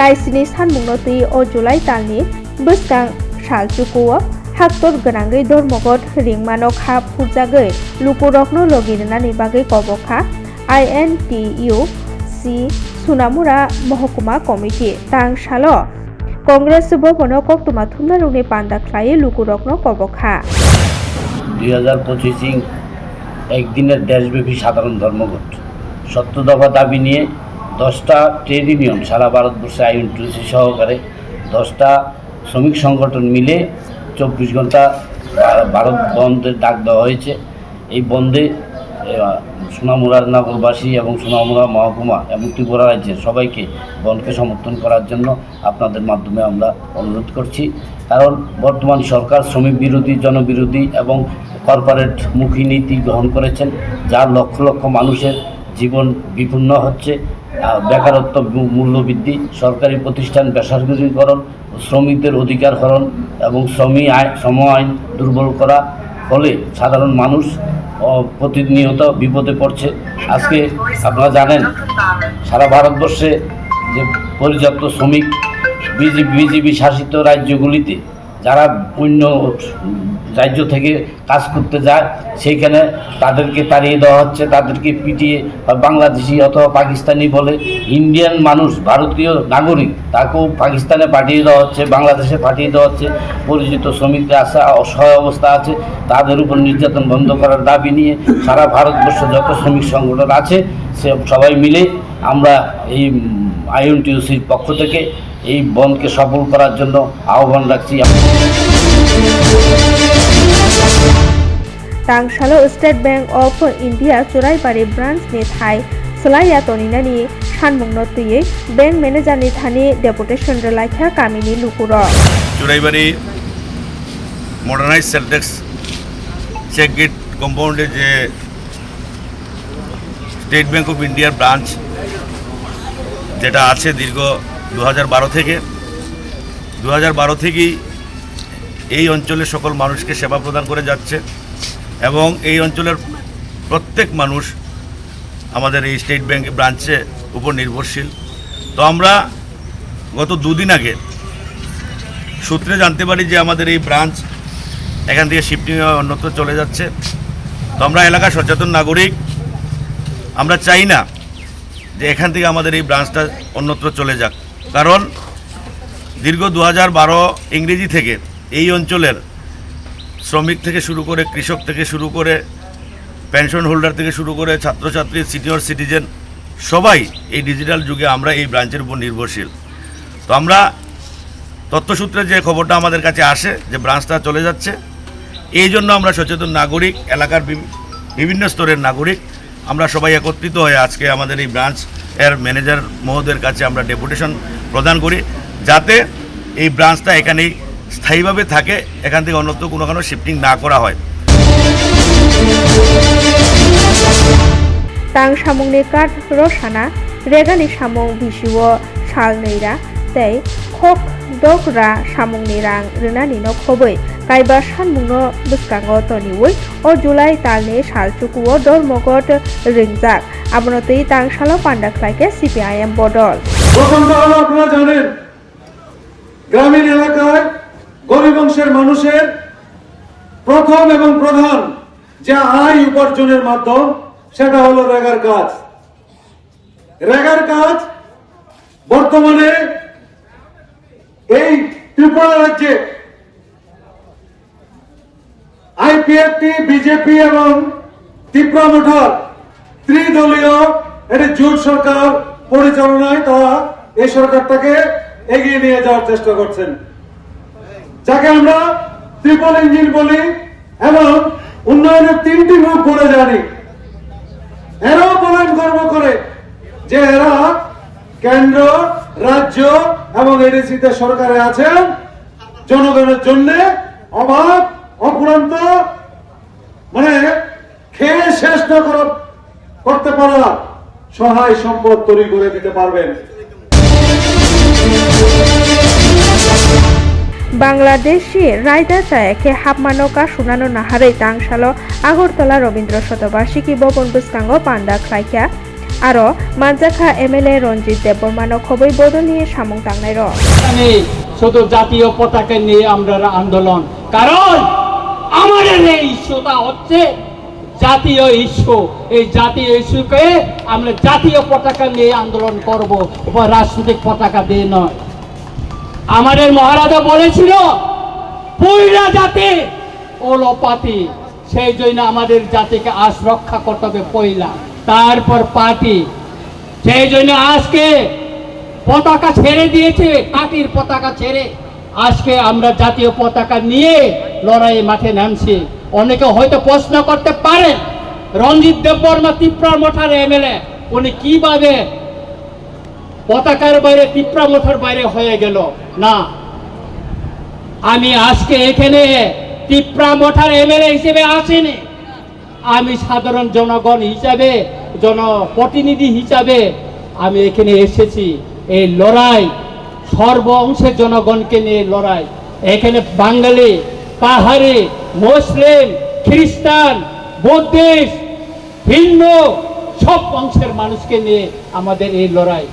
kaisini sanmungno tui o July talni bwskang salchukuo haktor gwnangui dormogot ringmanok ha phurjagui lukurokno logirinani bagui kobokha INTU si Sunamura Mahokuma Committee tang salo Congress bobano koktuma thumnarungni panda khlai lukurokno kobokha 2025 একদিনের দেশব্যাপী সাধারণ ধর্মঘট 70 দফা দাবি নিয়ে 10টা trade union সারা ভারতবর্ষে INTUC সহকারে 10টা শ্রমিক সংগঠন মিলে 24 ঘন্টা ভারত বন্ধের ডাক দেওয়া হয়েছে। এই বন্ধে সোনামুড়ার নগরবাসী এবং সোনামুড়া মহকুমা এবং ত্রিপুরা রাজ্যের সবাইকে বন্ধকে সমর্থন করার জন্য আপনাদের মাধ্যমে আমরা অনুরোধ করছি। কারণ বর্তমান সরকার শ্রমিক বিরোধী, জনবিরোধী এবং কর্পোরেট মুখী নীতি গ্রহণ করেছেন, যার লক্ষ লক্ষ মানুষের জীবন বিপন্ন হচ্ছে। বেকারত্ব, মূল্যবৃদ্ধি, সরকারি প্রতিষ্ঠান বেসরকারীকরণ, শ্রমিকদের অধিকার হরণ এবং শ্রম আইন দুর্বল করা ফলে সাধারণ মানুষ প্রতিনিয়ত বিপদে পড়ছে। আজকে আপনারা জানেন সারা ভারতবর্ষে যে পর্যাপ্ত শ্রমিক বিজেপি শাসিত রাজ্যগুলিতে যারা অন্য রাজ্য থেকে কাজ করতে যায় সেইখানে তাদেরকে তাড়িয়ে দেওয়া হচ্ছে, তাদেরকে পিটিয়ে বাংলাদেশি অথবা পাকিস্তানি বলে ইন্ডিয়ান মানুষ, ভারতীয় নাগরিক তাকেও পাকিস্তানে পাঠিয়ে দেওয়া হচ্ছে, বাংলাদেশে পাঠিয়ে দেওয়া হচ্ছে। পরিচিত শ্রমিকরা আছে, অসহায় অবস্থা আছে, তাদের উপর নির্যাতন বন্ধ করার দাবি নিয়ে সারা ভারতবর্ষে যত শ্রমিক সংগঠন আছে সে সবাই মিলে আমরা এই INTUCর পক্ষ থেকে এই বন্ধকে সফল করার জন্য আহ্বান রাখছি। Tangsalo State Bank of India Churaibari branch ni thai slaya toninani sanmungno tuye bank manager ni thani deputation relaikha kamini lukuro Churaibari modernized Celtex check gate compound je State Bank of India branch যেটা আছে দীর্ঘ 2012 থেকেই এই অঞ্চলের সকল মানুষকে সেবা প্রদান করে যাচ্ছে এবং এই অঞ্চলের প্রত্যেক মানুষ আমাদের এই স্টেট ব্যাংক ব্রাঞ্চে উপর নির্ভরশীল। তো আমরা গত 2 দিন আগে সূত্রে জানতে পারি যে আমাদের এই ব্রাঞ্চ এখান থেকে শিফটিং অন্যত্র চলে যাচ্ছে। তো আমরা এলাকার সচেতন নাগরিক, আমরা চাই না যে এখান থেকে আমাদের এই ব্রাঞ্চটা অন্যত্র চলে যাক, কারণ দীর্ঘ 2012 ইংরেজি থেকে এই অঞ্চলের শ্রমিক থেকে শুরু করে, কৃষক থেকে শুরু করে, পেনশন হোল্ডার থেকে শুরু করে, ছাত্রছাত্রী, সিনিয়র সিটিজেন সবাই এই ডিজিটাল যুগে আমরা এই ব্রাঞ্চের উপর নির্ভরশীল। তো আমরা তথ্যসূত্রে যে খবরটা আমাদের কাছে আসে যে ব্রাঞ্চটা চলে যাচ্ছে, এই জন্য আমরা সচেতন নাগরিক, এলাকার বিভিন্ন স্তরের নাগরিক আমরা সবাই একত্রিত হয়ে আজকে আমাদের এই ব্রাঞ্চ এর ম্যানেজার মহোদয়ের কাছে আমরা ডেপুটেশন প্রদান করি যাতে এই ব্রাঞ্চটা এখানেই স্থায়ীভাবে থাকে, এখান থেকে অন্যত্র কোনো শিফটিং না করা হয়। তাং সামুংনি কাট রসানা রেগানি সামুং বিসিও সালনৈরা tei khok dokra samungni rang rwnani no khoboi kaiba sanmungno bwskango toniwi o July talni salchukuo dormogot ringjak abono tei tangsalo panda khlaike CPIM bodol প্রথমটা হলো আপনারা জানেন গ্রামীণ এলাকায় গরিব অংশের মানুষের প্রথম এবং প্রধান যে আয় উপার্জনের মাধ্যম সেটা হলো রেগার কাজ। রেগার কাজ বর্তমানে এই ত্রিপুরা রাজ্যে IPFT, বিজেপি এবং ত্রিপুরা মোটর ত্রিদলীয় একটি জোট সরকার পরিচালনায় তারা এই সরকারটাকে এগিয়ে নিয়ে যাওয়ার চেষ্টা করছেন, যাকে আমরা ট্রিপল ইঞ্জিন বলি এবং উন্নয়নের 3টি মুখ বলে জানি। এরাও বলেন গর্ব করে যে এরা কেন্দ্র, রাজ্য এবং এডিসিতে সরকারে আছেন, জনগণের জন্য অভাব অপুরান্ত মানে খেয়ে শেষ না করতে পারা সহায় সম্পদ তৈরি করে দিতে পারবেন। বাংলাদেশি রাইডার চায়াকে হাবমানকা শুনানো নাহারে তাংশালো আগরতলা রবীন্দ্র শতবার্ষিকী ভবন বুসকাঙ্গ পান্ডা খ্লাইকা আরো মানজাখা এমএলএ রঞ্জিত দেববর্মানো খবর বদল নিয়ে সামং তাংনাই র শুধু জাতীয় পতাকা নিয়ে আমরা আন্দোলন, কারণ আমাদের এই ইস্যুটা হচ্ছে জাতীয় ইস্যু। এই জাতীয় ইস্যুকে আমরা জাতীয় পতাকা নিয়ে আন্দোলন করব, রাজনৈতিক পতাকা দিয়ে নয়। আমাদের মহারাজা বলেছিল পয়লা জাতি ও লোপাতি, সেই জন্য আমাদের জাতিকে আজ রক্ষা করতে হবে পয়লা, তারপর পার্টি। সেই জন্য আজকে পতাকা ছেড়ে দিয়েছে, পার্টির পতাকা ছেড়ে আজকে আমরা জাতীয় পতাকা নিয়ে লড়াই মাঠে নামছি। অনেকে হয়তো প্রশ্ন করতে পারেন রঞ্জিত দেববর্মা তিপ্রামঠার এমএলএ উনি কিভাবে পতাকার বাইরে তিপ্রামঠার বাইরে হয়ে গেল। না, আমি আজকে এখানে তিপ্রামঠার এমএলএ হিসেবে আসিনি, আমি সাধারণ জনগণ হিসাবে, জনপ্রতিনিধি হিসাবে আমি এখানে এসেছি। এই লড়াই সর্ব অংশের জনগণকে নিয়ে লড়াই। এখানে বাঙালি, পাহাড়ি, মুসলিম, খ্রিস্টান, বৌদ্ধিস্ট, হিন্দু সব অংশের মানুষকে নিয়ে আমাদের এই লড়াই।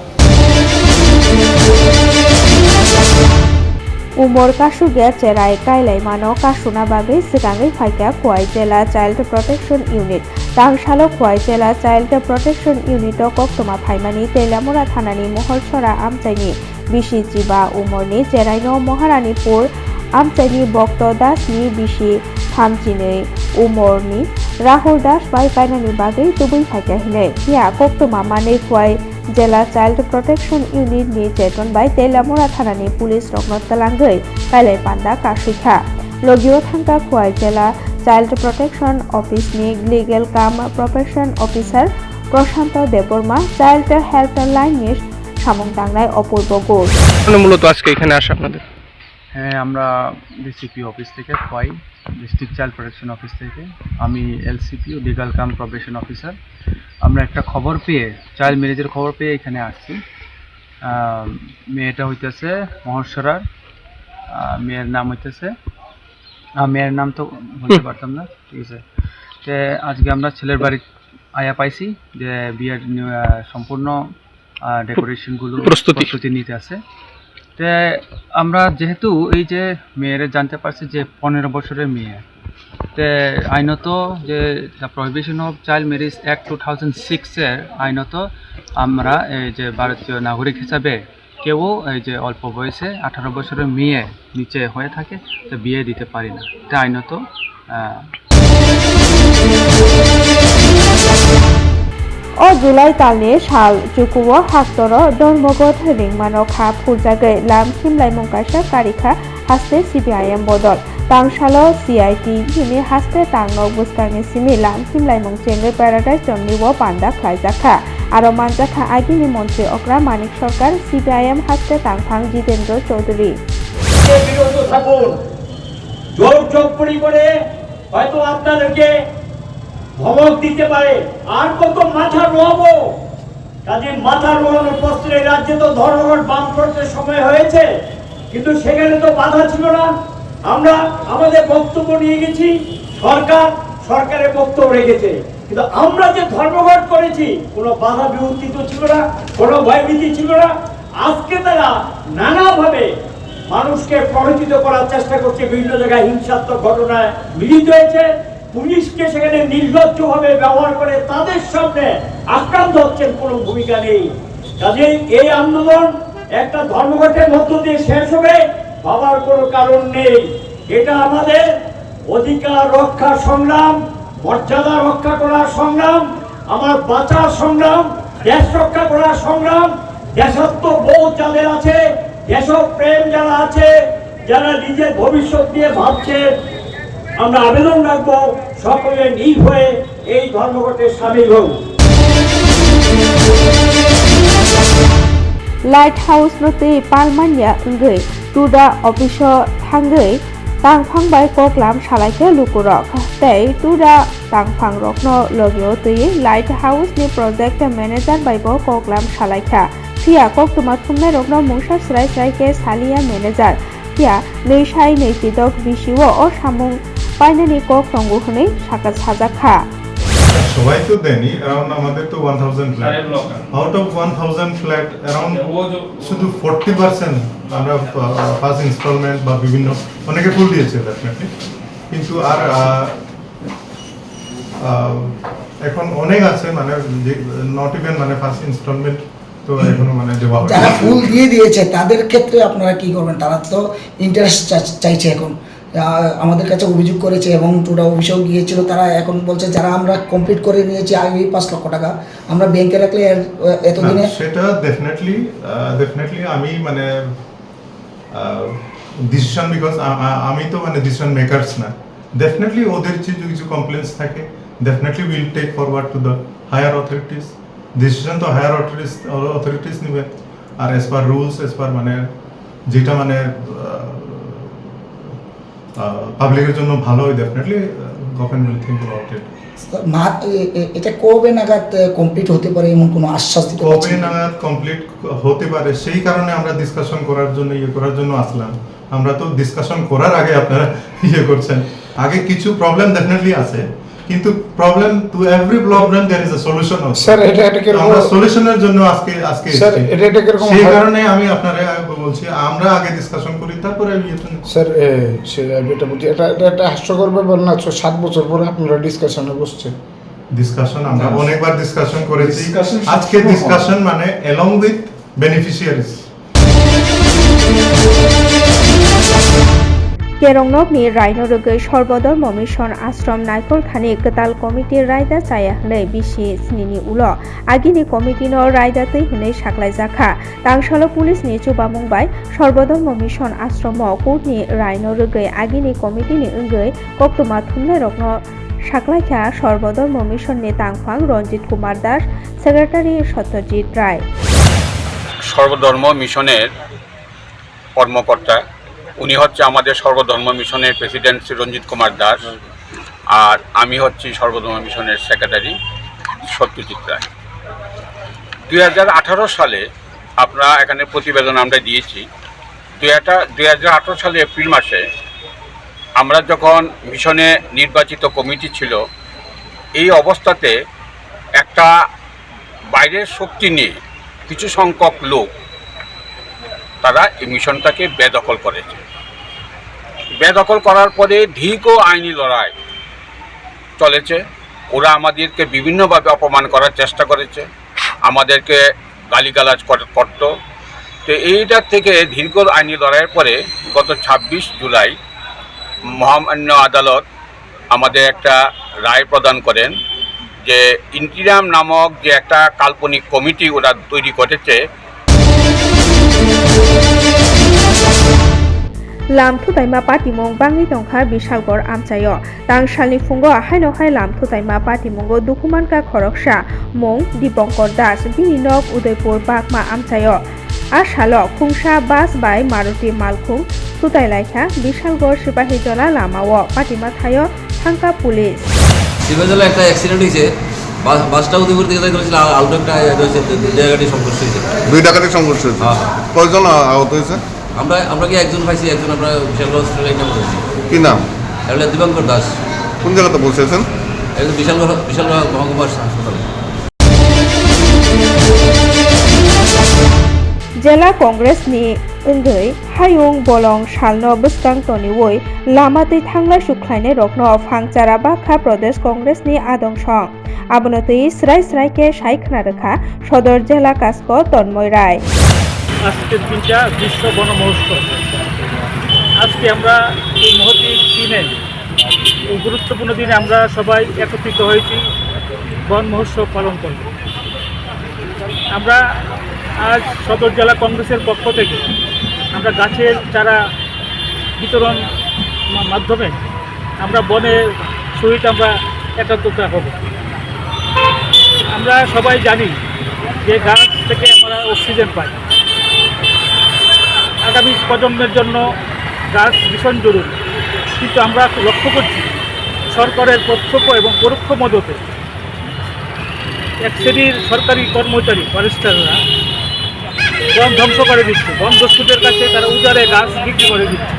উমর কাশুগে চেরাই কাইলাই মানো কাশুনা বাগে সিগাঙ্গै ফাইকা খোয়াই জেলা চাইল্ড প্রটেকশন ইউনিট তাংশালো খোয়াই জেলা চাইল্ড প্রটেকশন ইউনিট কক্তমা ফাইমানি তেলামুরা থানানি মহলছড়া আমচাইনি বিশি জিবা উমরনি চেরাইনো মহারানীপুর আমচাইনি বক্ত দাসনি বিশি থামচিनै উমরনি রাহুল দাস বাই কাইনানি বাগে দুবুই ফাইকা হিনে হিয়া কক্তমা মানে খোয়াই জেলা চাইল্ড প্রটেকশন ইউনিট नि चेतन बाय तेलामुरा थानानि पुलिस रत्न तलांगै काइलाय पान्दा काशुखा लगियो थांका खुवाई जेला चाइल्ड प्रोटेक्शन ऑफिस नि लीगल काम प्रोफेशन ऑफिसर प्रशांत देबबर्मा चाइल्ड हेल्पलाइन नि সামং তাংনাই অপূর্ব ঘোষ। মূলত আজকে এখানে আসা আপনাদের? হ্যাঁ, আমরা ডিসিপি অফিস থেকে Khowai district child protection office থেকে, আমি এলসিপি লিগাল কাম প্রবেশন অফিসার। আমরা একটা খবর পেয়ে, চাইল্ড ম্যারেজের খবর পেয়ে এখানে আসছি। মেয়েটা হইতেছে মহর্ষরার, মেয়ের নাম হইতেছে, মেয়ের নাম তো বলতে পারতাম না, ঠিক আছে। তো আজকে আমরা ছেলের বাড়ি আয়া পাইছি যে বিয়ের সম্পূর্ণ ডেকোরেশনগুলো প্রস্তুতি নিতে আছে। তো আমরা যেহেতু এই যে মেয়েরা জানতে পারছি যে 15 বছরের মেয়ে, তো আইনত যে the prohibition of child marriage act 2006-এর আইনত আমরা এই যে ভারতীয় নাগরিক হিসাবে কেউ এই যে অল্প বয়সে 18 বছরের মেয়ে নিচে হয়ে থাকে তো বিয়ে দিতে পারি না। তো আইনত ও জুলাই তালনি সাল জুকুও হাক্তর ধর্মগত রিংমানো খা ফুরজাগৈ লাম খিমলাইমং কাইসা কারিখা হাস্তে সিপিআইএম বদল তাংশালো সিআইটি হিনি হাস্তে তাংনো বুসকাংনি সিমি লাম খিমলাইমং চেঙ্গৈ প্যারাডাইস জন্নিও পান্ডা খাইজাখা আরো মানজাখা আইডিনি মন্ত্রী অকরা মানিক সরকার সিপিআইএম হাস্তে তাংফাং জিতেন্দ্র চৌধুরী। বিরত থাকুন, জোর করে হয়তো আপনাদেরকে ধমক দিতে পারে, আর কত মাথা নোয়াবো। কাজে মাথা নোয়ানোর প্রশ্নে রাজ্যে তো ধর্মঘট বামফ্রন্টের সময় হয়েছে, কিন্তু সেখানে তো বাধা ছিল না। আমরা আমাদের বক্তব্য নিয়ে গেছি, সরকারের বক্তব্য রেখেছে, কিন্তু আমরা যে ধর্মঘট করেছি কোনো বাধা বিপত্তি তো ছিল না, কোনো ভয়ভীতি ছিল না। আজকে তারা নানাভাবে মানুষকে প্ররোচিত করার চেষ্টা করছে, বিভিন্ন জায়গায় হিংসাত্মক ঘটনায় মিলিত হয়েছে, পুলিশকে সেখানে নির্লজ্জভাবে ব্যবহার করে তাদের সামনে আক্রান্ত হচ্ছেন, কোনো ভূমিকা নেই। কাজেই এই আন্দোলন একটা ধর্মঘটের মধ্য দিয়ে শেষ হবে ভাবার কোনো কারণ নেই। এটা আমাদের অধিকার রক্ষার সংগ্রাম, মর্যাদা রক্ষা করার সংগ্রাম, আমার বাঁচার সংগ্রাম, দেশ রক্ষা করার সংগ্রাম। দেশাত্মবোধ যাদের আছে, দেশপ্রেম যারা আছে, যারা নিজের ভবিষ্যৎ নিয়ে ভাবছে, আমরা আবেদন রাখবো সকলে নীল হয়ে এই ধর্মঘটে সামিল হন। Light house নতে পালমানিয়া উঙ্গৈ TUDA office থাঙ্গৈ তাংফাংবাই koklam সালাইকে লুকুরক তাই টুডা তাংফাং রকন লগিও তৈ লাইট হাউস নি প্রজেক্ট ম্যানেজার বাইবো koklam সালাইখা ফিয়া কক্তমা থুমনাই রকন মুংসা স্রাইকে সালিয়া ম্যানেজার ফিয়া নেইসাই নেইতিদক বিশিও ও সামুং পাইনানি কক তঙ্গু হनै সাকা সাজাখা সবাই তো দেনি, অ্যারাউন্ড আমাদের তো 1000 flat, out of 1000 flat around শুধু 40% আমরা ফার্স্ট ইনস্টলমেন্ট বা বিভিন্ন অনেকে ফুল দিয়েছে ডেফিনেটলি, কিন্তু আর এখন অনেক আছে মানে নট ইভেন মানে ফার্স্ট ইনস্টলমেন্ট তো এখনো মানে দেওয়া হয়। যারা ফুল দিয়েছে তাদের ক্ষেত্রে আপনারা কি করবেন? তারা তো ইন্টারেস্ট চাইছে এখন, আমাদের কাছে অভিযোগ করেছে এবং টোটা অফিসেও গিয়েছিল, তারা এখন বলছে যারা আমরা কমপ্লিট করে নিয়েছি আগে 5 লক্ষ টাকা আমরা ব্যাংকে রাখলে এতদিনে সেটা ডেফিনেটলি আমি মানে ডিসিশন, বিকজ আমি তো মানে ডিসিশন মেকারস না, ডেফিনেটলি ওদের কিছু কমপ্লেন্টস থাকে, definitely will take forward to the higher authorities, decision তো হায়ার অথরিটিস নেবে, আর as per rules as per মানে যেটা মানে পাবলিকের জন্য ভালো হয়, definitely government will think about it. এটা কবে নাগাদ কমপ্লিট হতে পারে এমন কোনো আশ্বাস দিতে পারছেন? কবে নাগাদ কমপ্লিট হতে পারে সেই কারণে আমরা ডিসকাশন করার জন্য আসলাম। আমরা তো ডিসকাশন করার আগে আপনারা করছেন, আগে কিছু প্রবলেম ডেফিনেটলি আছে, কিন্তু problem to every problem there is a solution also. Sir এটা কি আমরা সলিউশনের জন্য আজকে স্যার এটা কি রকম সেই কারণে আমি আপনারা বলছি আমরা আগে ডিসকাশন করি তারপরে স্যার এটা বলছি এটা হাস্যকর ব্যাপার না, 7 বছর পরে আপনারা ডিসকাশনে বসছেন। ডিসকাশন আমরা অনেকবার ডিসকাশন করেছি, আজকে ডিসকাশন মানে along with beneficiaries। केरंगनकनि रायनरगै सर्वधर्म मिशन आश्रम नायखलखानि गोताल कमिटि रायदा जायाहलै बिसि स्निनि उल आगिनि कमिटिनो रायदातै हनै साख्लायजाखा तांसालो पुलिसनि चुबामुंबाय सर्वधर्म मिशन आश्रम कोर्टनि रायनरगै आगिनि कमिटिनि ओंगै कक्तमा थुनलाइरकनो साख्लायखा सर्वधर्म मिशननि तांफां रंजित कुमार दास सेक्रेटारि सत्यजित राय। सर्वधर्म मिशनेर কর্মকর্তা উনি হচ্ছে আমাদের সর্বধর্ম মিশনের প্রেসিডেন্ট শ্রী রঞ্জিত কুমার দাস, আর আমি হচ্ছি সর্বধর্ম মিশনের সেক্রেটারি সত্যজিৎ রায়। 2018 সালে আপনারা এখানে প্রতিবেদন আমরা দিয়েছি। 2018 সালে এপ্রিল মাসে আমরা যখন মিশনে নির্বাচিত কমিটি ছিল, এই অবস্থাতে একটা বাইরের শক্তি নিয়ে কিছু সংখ্যক লোক তারা এই মিশনটাকে বেদখল করেছে। বেদখল করার পরে দীর্ঘ আইনি লড়াই চলেছে। ওরা আমাদেরকে বিভিন্নভাবে অপমান করার চেষ্টা করেছে, আমাদেরকে গালিগালাজ করত। তো এইটার থেকে দীর্ঘ আইনি লড়াইয়ের পরে গত 26 জুলাই মহামান্য আদালত আমাদের একটা রায় প্রদান করেন যে ইন্টিরাম নামক যে একটা কাল্পনিক কমিটি ওরা তৈরি করেছে। लामथुताइमा पार्टीमुं बांगि दंखा बिशालगड़ आमचायो तांसालनि फुंगो हायनहाय लामथुताइमा पार्टीमुंगो दुखुमानका खरकसा मुं दीपंकर दास बिनिनक उदयपुर बागमा आमचायो आसालो खुंसा बास बाय मारुति मालखुं थुताइलायखा बिशालगड़ सिपाहीजला लामाओ पार्टीमा थायो थांका पुलिस। সিপাহীজলা একটা অ্যাক্সিডেন্ট হয়েছে, বাসটা উদয়পুর থেকে যাচ্ছিল, আউট একটা জায়গাটি সংঘর্ষ হয়েছে, 2 ডাকাতি সংঘর্ষ হয়েছে। কয়জন আহত হয়েছে? আমরা কি একজন পাইছি, একজন আমরা বিশাল হসপিটালে নাম করেছি। কি নাম? তাহলে দীপঙ্কর দাস। কোন জায়গাতে পৌঁছেছেন? একজন বিশাল মহকুমার হাসপাতালে। जिला कांग्रेसनि ओंगै हायुं बलं सालनो बस्कां तनिवै लामातै थांलाय सुख्लायनाय रखनो फांचारा बाखा प्रदेश कांग्रेसनि आदंसं आबनतै स्राय स्रायके सायखना रेखा सदर जिला कास्को तन्मय राय। আজকের দিনটা বিশ্ব বন মহোৎসব। আজকে আমরা এই মহতি দিনে, এই গুরুত্বপূর্ণ দিনে আমরা সবাই একত্রিত হয়েছি বন মহোৎসব পালন করব। আমরা আজ সদর জেলা কংগ্রেসের পক্ষ থেকে আমরা গাছের চারা বিতরণ মাধ্যমে আমরা বনের সহিত আমরা একাত্মতা হব। আমরা সবাই জানি যে গাছ থেকে আমরা অক্সিজেন পাই। আগামী প্রজন্মের জন্য গাছ ভীষণ জরুরি, কিন্তু আমরা লক্ষ্য করছি সরকারের প্রত্যক্ষ এবং পরোক্ষ মদতে এক শ্রেণীর সরকারি কর্মচারী ফরেস্টাররা বন ধ্বংস করে দিচ্ছে, বন দস্যুদের কাছে তারা উজাড়ে গাছ বিক্রি করে দিচ্ছে।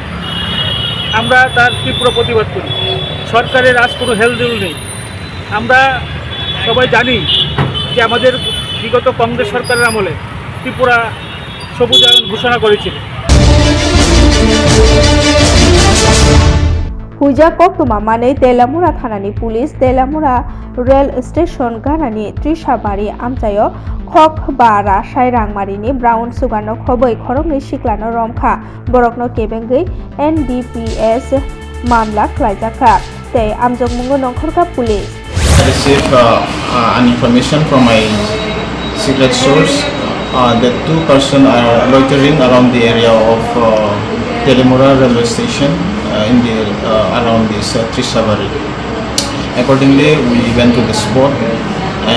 আমরা তার তীব্র প্রতিবাদ করি। সরকারের আজ কোনো হেলদোল নেই। আমরা সবাই জানি যে আমাদের বিগত কংগ্রেস সরকারের আমলে ত্রিপুরা সবুজায়ন ঘোষণা করেছিল। হুইজা কক্তমা মানে Teliamura থানানি police Teliamura rail station গানানি ত্রিসাबारि আমচাयो खक बा रासाय रांमारिनि ब्राउन सुगानो खबै खरंनि सिक्लानो रमखा बरकनो केबेंगै NDPS मामला खलायजाखा तै आमजोंमुंगो नंखरका police I received an information from my secret source that 2 persons are loitering around the area of Telemura railway station in the around this Trisabari. Accordingly, we went to the spot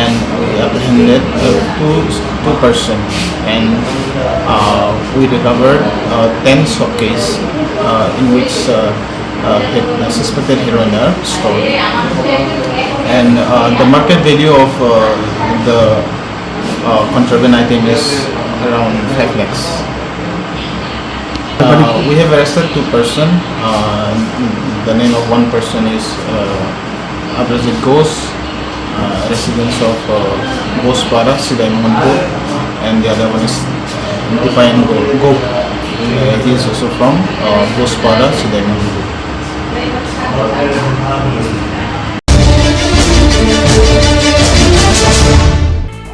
and we apprehended two persons, and we recovered 10 showcase in which suspected heroin are stored. And the market value of the contraband item is around 5 lakhs. We have arrested 2 persons. The name of one person is Abrazit Ghosh, residents of Ghoshpara, Sidai Mohanpur, and the other one is Defiant Gop. He is also from Ghoshpara, Sidai Mohanpur.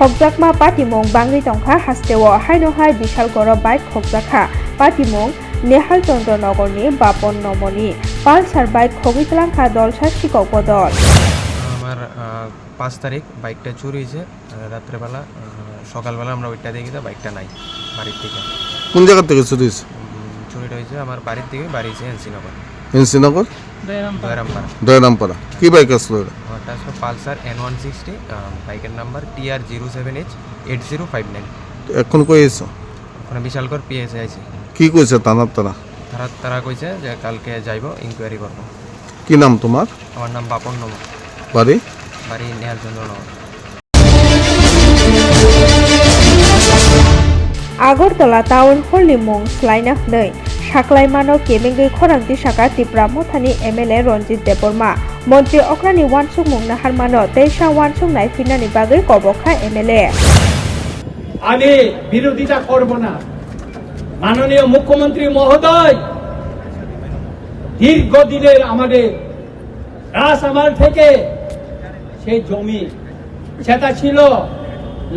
हकजाकमा पाटिमं बांग्रि तंखा हास्टेव हाइनहाय बिशाल गर bike हकजाखा पाटिमं Nehal चंद्र नगरनि बापन नमनि Pulsar bike हगितलांखा दलसा शिকক बदल আমার 5 তারিখ বাইকটা চুরি হয়েছে রাত্রেবেলা সকালবেলা আমরা ওইটা দেখি তো বাইকটা নাই বাড়ির থেকে। কোন জায়গা থেকে চুরি হয়েছে? চুরিটা হয়েছে আমার বাড়ির থেকে বাড়ি হয়েছে এনসিনগর। এনসিনগর দয়রামপাড়া। কি বাইক আসলো এটা? ওটা আসলে পালসার N160, বাইকের নাম্বার TR07H8059। এখন কই এসো? ওখানে বিশালগড় পিএসএ আইছি। কি কইছে তারা কইছে যে কালকে যাইব ইনকোয়ারি করব। কি নাম তোমার? আমার নাম বাপন নম। বাড়ি নেহাল চন্দ্র নগর। আগরতলা টাউন हलनि मुं स्लायना हनै साक्लायमानो केबेंगै खरांति साका त्रिपुरा मथानि MLA रंजित देबबर्मा मन्त्री अक्रानि वानसुक मुं नाहारमानो तेसा वानसुक नायफिननानि बागै कबखा MLA আমি বিরোধিতা করব না। মাননীয় মুখ্যমন্ত্রী মহোদয় দীর্ঘদিনের আমাদের রাজআমাল থেকে সেই জমি সেটা ছিল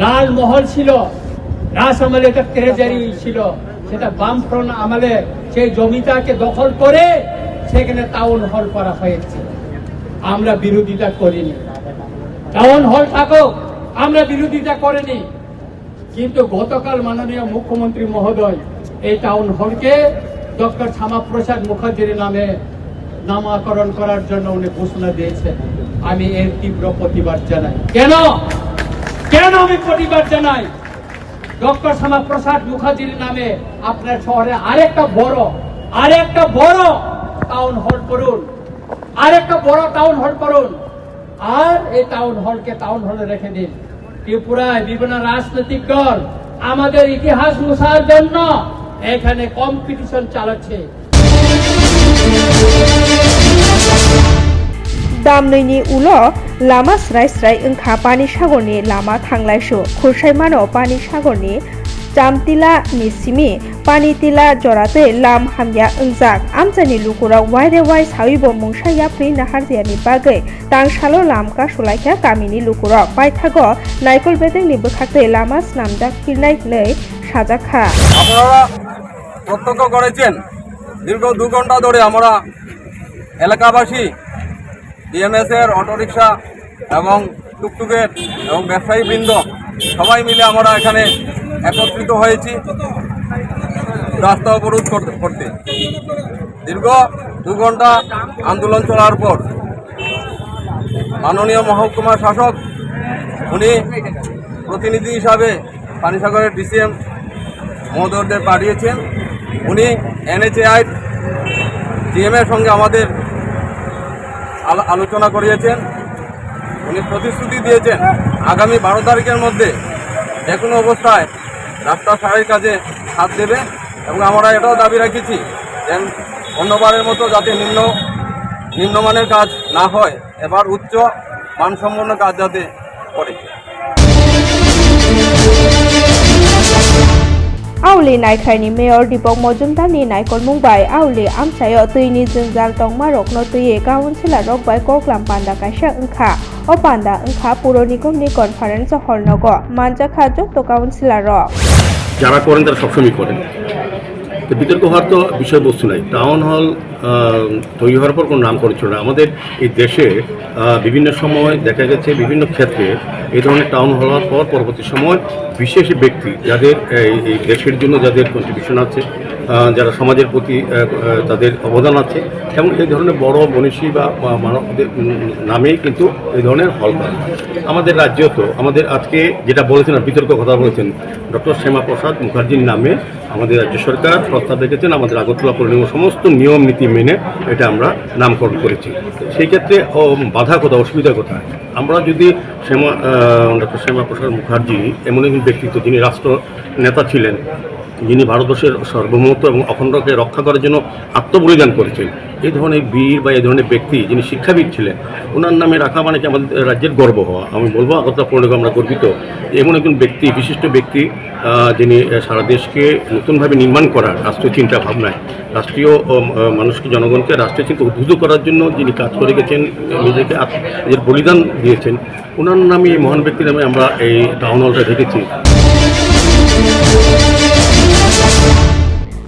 লাল মহল ছিল, রাজআমালে একটা ট্রেজারি ছিল, সেটা বামফ্রন্ট আমলে সেই জমিটাকে দখল করে সেখানে টাউন হল করা হয়েছে। আমরা বিরোধিতা করিনি, টাউন হল থাকুক, আমরা বিরোধিতা করিনি। কিন্তু গতকাল মাননীয় মুখ্যমন্ত্রী মহোদয় এই টাউন হলকে ডক্টর শ্যামাপ্রসাদ মুখার্জির নামে নামকরণ করার জন্য উনি ঘোষণা দিয়েছেন। আমি এর তীব্র প্রতিবাদ জানাই। কেন আমি প্রতিবাদ জানাই? ডক্টর শ্যামাপ্রসাদ মুখার্জির নামে আপনার শহরে আরেকটা বড় টাউন হল করুন, আর এই টাউন হলকে টাউন হলে রেখে দিন। ত্রিপুরায় বিভিন্ন রাজনৈতিক দল আমাদের ইতিহাস মুছার জন্য এখানে কম্পিটিশন চালাচ্ছে। दामनैनि उलो लामा स्राय स्राय ओंखा पानी सागरनि लामा थांलायसु खुरसायमानो पानी सागरनि जामतिला निसिमि पानीतिला जरातै लाम हामया ओंजाक आमचानि लुकुराव वायरे वाय साविबो मुंसाया फ्रि नाहारजियानि बागै तांसालो लामका सुलायखा गामिनि लुकुराव पायथागो नायकल बेदेंनि बोखाखै लामा स्नामजाक फिरनाय नै साजाखा। আপনারা প্রত্যক্ষ করেছেন দীর্ঘ 2 ঘন্টা ধরে আমরা এলাকাবাসী ডিএমএস এর অটোরিকশা এবং টুকটুকের এবং ব্যবসায়ী বৃন্দ সবাই মিলে আমরা এখানে একত্রিত হয়েছি রাস্তা অবরোধ করতে। দীর্ঘ 2 ঘন্টা আন্দোলন চলার পর মাননীয় মহকুমা শাসক উনি প্রতিনিধি হিসাবে পানিসাগরের ডিসিএম মহোদয়দের পাঠিয়েছেন। উনি NHAI ডিএম এর সঙ্গে আমাদের আলোচনা করিয়েছেন। উনি প্রতিশ্রুতি দিয়েছেন আগামী 12 তারিখের মধ্যে যে কোনো অবস্থায় রাস্তা সারাইয়ের কাজে হাত দেবে, এবং আমরা এটাও দাবি রাখছি যে অন্যবারের মতো যাতে নিম্নমানের কাজ না হয়, এবার উচ্চ মানসম্পন্ন কাজ যাতে Auli Naikhani Mayor Dipok Mojumdar Naikol Mumbai Auli Amsayo Tuini Jungjal Tongmarok no Tuye Councilor Rok by Koklam Panda Kaisha Unka O Panda Unka Puro Nikom Ni Conference Hall Nogo Manja Khajo to Councilor Rok যারা করেন তারা সবসময় করেন তো বিতর্ক হওয়ার তো বিষয়বস্তু নাই টাউন হল তৈরি হওয়ার পর কোনো নামকরণ ছিল না আমাদের এই দেশে বিভিন্ন সময় দেখা গেছে বিভিন্ন ক্ষেত্রে এই ধরনের টাউন হল হওয়ার পর পরবর্তী সময় বিশেষ ব্যক্তি যাদের এই দেশের জন্য যাদের কন্ট্রিবিউশন আছে যারা সমাজের প্রতি তাদের অবদান আছে এবং এই ধরনের বড় মনীষী বা মানবদের নামেই কিন্তু এই ধরনের হল করা আমাদের রাজ্য তো আমাদের আজকে যেটা বলেছেন বিতর্ক কথা বলেছেন ডক্টর শ্যামাপ্রসাদ মুখার্জির নামে আমাদের রাজ্য সরকার প্রস্তাব রেখেছেন আমাদের আগরতলা পৌর নিগম সমস্ত নিয়ম নীতি মেনে এটা আমরা নামকরণ করেছি সেই ক্ষেত্রে বাধা কোথায় অসুবিধা কোথায় আমরা যদি ডক্টর শ্যামাপ্রসাদ মুখার্জি এমন একজন ব্যক্তিত্ব যিনি রাষ্ট্র নেতা ছিলেন যিনি ভারতবর্ষের সার্বভৌমত্ব এবং অখণ্ডকে রক্ষা করার জন্য আত্মবলিদান করেছেন এই ধরনের বীর বা এই ধরনের ব্যক্তি যিনি শিক্ষাবিদ ছিলেন ওনার নামে রাখা মানে কি আমাদের রাজ্যের গর্ব হওয়া আমি বলবো আগরতলা পৌর নিগম আমরা গর্বিত এমন একজন ব্যক্তি বিশিষ্ট ব্যক্তি যিনি সারা দেশকে নতুনভাবে নির্মাণ করার রাষ্ট্রীয় চিন্তা ভাবনায় রাষ্ট্রীয় মানুষকে জনগণকে রাষ্ট্রীয় চিন্তা উদ্বুদ্ধ করার জন্য যিনি কাজ করে গেছেন নিজেকে নিজের বলিদান দিয়েছেন ওনার নামে এই মহান ব্যক্তির নামে আমরা এই টাউন হলটা রেখেছি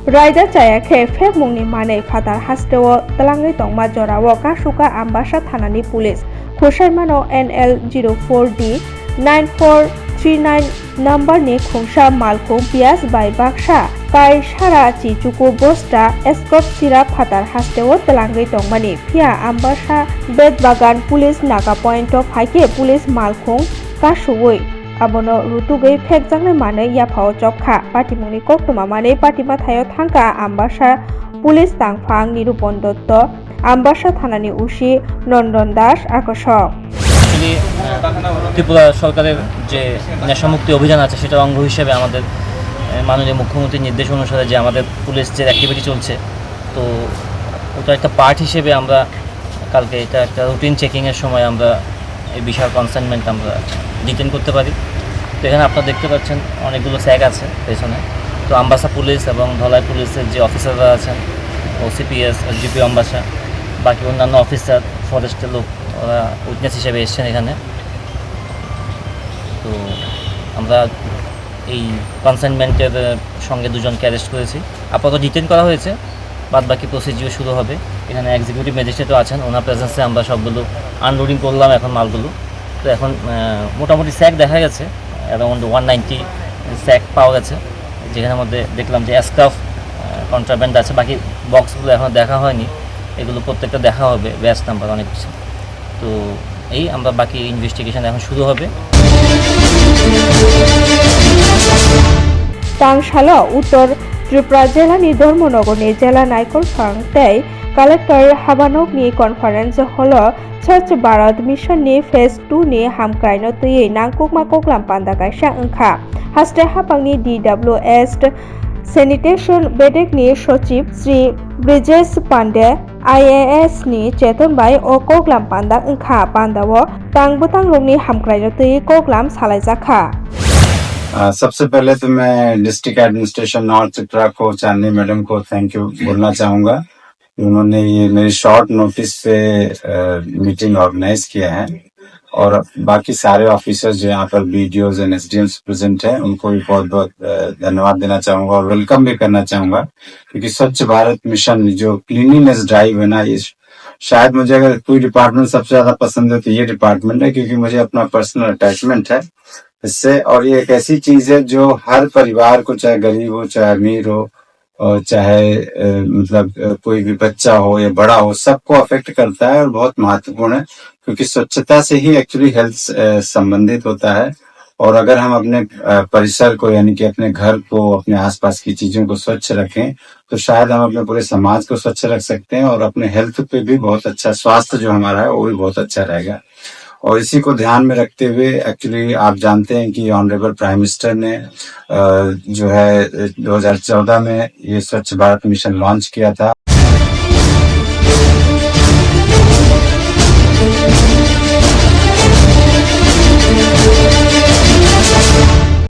Raida Chaya Ke Fek Mungni Mane Fatar Hastewo Talangi Tongma Jorawo Kasuka Ambasha Thanani Police Khoshaimano NL04D 9439 number ni Khungsha Malkung Pias by Baksha Kai Shara Chichuku Bosta Escort Sira Fatar Hastewo Talangi Tongmani Pia Ambasha Bed Bagan Police Naga Point of Hake Police Malkung Kashuwoi Abono Rutugai Pekjang Mane Yapao Jokha Patimuni Koktuma Mane Patima Thayo Thangka Ambasha Police Tangfang Nirupon Dotto Ambasha Thanani Ushi Nondon Dash Akashok Tripura সরকারের যে নেশামুক্তি অভিযান আছে সেটার অঙ্গ হিসেবে আমাদের মাননীয় মুখ্যমন্ত্রীর নির্দেশ অনুসারে যে আমাদের পুলিশ যে অ্যাক্টিভিটি চলছে তো ওটা একটা পার্ট হিসেবে আমরা কালকে এটা একটা রুটিন চেকিংয়ের সময় আমরা এই বিশাল কনসাইনমেন্ট আমরা ডিটেন করতে পারি তো এখানে আপনারা দেখতে পাচ্ছেন অনেকগুলো স্যাগ আছে পেছনে তো আমবাসা পুলিশ এবং ধলাই পুলিশের যে অফিসাররা আছেন ওসিপিএস জিপি আমবাসা বাকি অন্যান্য অফিসার ফরেস্টের লোক ওরা উইটনেস হিসেবে এসছেন এখানে তো আমরা এই কনসাইনমেন্টের সঙ্গে দুজনকে অ্যারেস্ট করেছি আপাতত ডিটেন করা হয়েছে বাদ বাকি প্রসিডিওর শুরু হবে এখানে এক্সিকিউটিভ ম্যাজিস্ট্রেটও আছেন ওনার প্রেজেন্সে আমরা সবগুলো আনলোডিং করলাম এখন মালগুলো তো এখন মোটামুটি স্যাক দেখা গেছে অ্যারাউন্ড 190 স্যাক পাওয়া গেছে যেখানের মধ্যে দেখলাম যে স্কার্ফ কন্ট্রাব্যান্ড আছে বাকি বক্সগুলো এখন দেখা হয়নি এগুলো প্রত্যেকটা দেখা হবে ব্যাচ নাম্বার অনেক কিছু তো এই আমরা বাকি ইনভেস্টিগেশন এখন শুরু হবে Tangshalo Uttor Tripura Jelani Dharmanagari Jela Naikol Phang Tei Collector Habanok ni Conference Holo Swachh Bharat Mission ni Phase 2 ni Hamkraino Tuye Nangkukma Koklam Panda Kaisha Unka Haste Hapang ni DWS Sanitation Bedek ni Sochiv Sri Brijesh Pandey IAS ni Cheton Bai o Koklam Panda Unka Pandawo Tangbutang Lung ni Hamkraino Tuye Koklam Salaijaka सबसे पहले तो मैं district administration north Tripura को चांदनी madam को thank you बोलना चाहूँगा उन्होंने ये मेरी शॉर्ट नोटिस पे मीटिंग ऑर्गेनाइज किया है और बाकी सारे ऑफिसर्स जो यहाँ पर बीडीओज एंड एसडीएम्स प्रेजेंट हैं उनको भी बहुत बहुत धन्यवाद देना चाहूँगा और वेलकम भी करना चाहूँगा क्योंकि स्वच्छ भारत मिशन जो क्लीनिनेस ड्राइव है ना ये शायद मुझे अगर कोई डिपार्टमेंट सबसे ज्यादा पसंद है तो ये डिपार्टमेंट है क्योंकि मुझे अपना पर्सनल अटैचमेंट है इससे और ये एक ऐसी चीज है जो हर परिवार को चाहे गरीब हो चाहे अमीर हो और चाहे मतलब कोई भी बच्चा हो या बड़ा हो सबको अफेक्ट करता है और बहुत महत्वपूर्ण है क्योंकि स्वच्छता से ही एक्चुअली हेल्थ संबंधित होता है और अगर हम अपने परिसर को यानी कि अपने घर को अपने आसपास की चीजों को स्वच्छ रखें तो शायद हम अपने पूरे समाज को स्वच्छ रख सकते हैं और अपने हेल्थ पे भी बहुत अच्छा स्वास्थ्य जो हमारा है वो भी बहुत अच्छा रहेगा और इसी को ध्यान में रखते हुए एक्चुअली आप जानते हैं कि ऑनरेबल प्राइम मिनिस्टर ने जो है 2014 में ये स्वच्छ भारत मिशन लॉन्च किया था